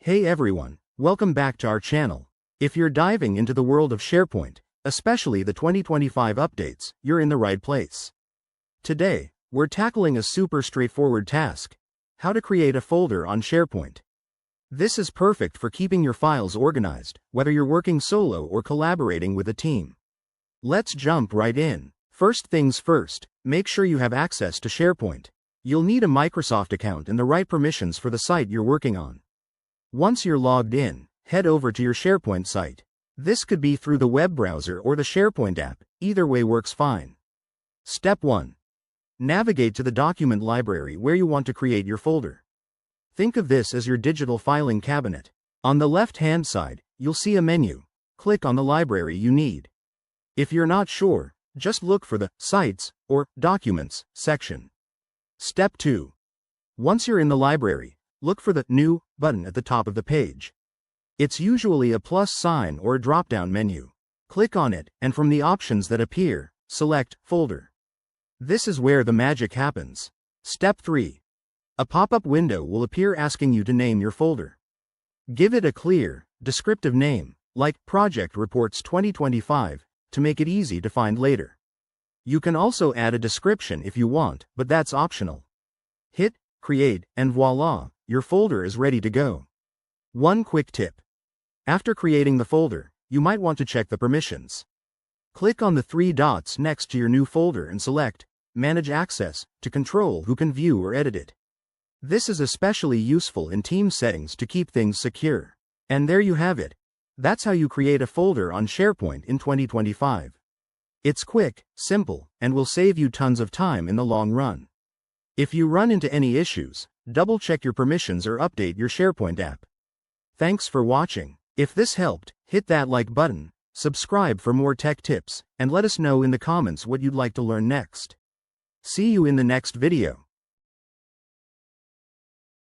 Hey everyone, welcome back to our channel. If you're diving into the world of SharePoint, especially the 2025 updates, you're in the right place. Today, we're tackling a super straightforward task: how to create a folder on SharePoint. This is perfect for keeping your files organized, whether you're working solo or collaborating with a team. Let's jump right in. First things first, make sure you have access to SharePoint. You'll need a Microsoft account and the right permissions for the site you're working on. Once you're logged in, head over to your SharePoint site. This could be through the web browser or the SharePoint app, either way works fine. Step 1. Navigate to the document library where you want to create your folder. Think of this as your digital filing cabinet. On the left-hand side, you'll see a menu. Click on the library you need. If you're not sure, just look for the Sites or Documents section. Step 2. Once you're in the library, look for the New button at the top of the page. It's usually a plus sign or a drop-down menu. Click on it, and from the options that appear, select Folder. This is where the magic happens. Step 3. A pop-up window will appear asking you to name your folder. Give it a clear, descriptive name, like Project Reports 2025, to make it easy to find later. You can also add a description if you want, but that's optional. Hit Create, and voila, your folder is ready to go. One quick tip. After creating the folder, you might want to check the permissions. Click on the three dots next to your new folder and select Manage Access to control who can view or edit it. This is especially useful in team settings to keep things secure. And there you have it. That's how you create a folder on SharePoint in 2025. It's quick, simple, and will save you tons of time in the long run. If you run into any issues, double-check your permissions or update your SharePoint app. Thanks for watching. If this helped, hit that like button, subscribe for more tech tips, and let us know in the comments what you'd like to learn next. See you in the next video.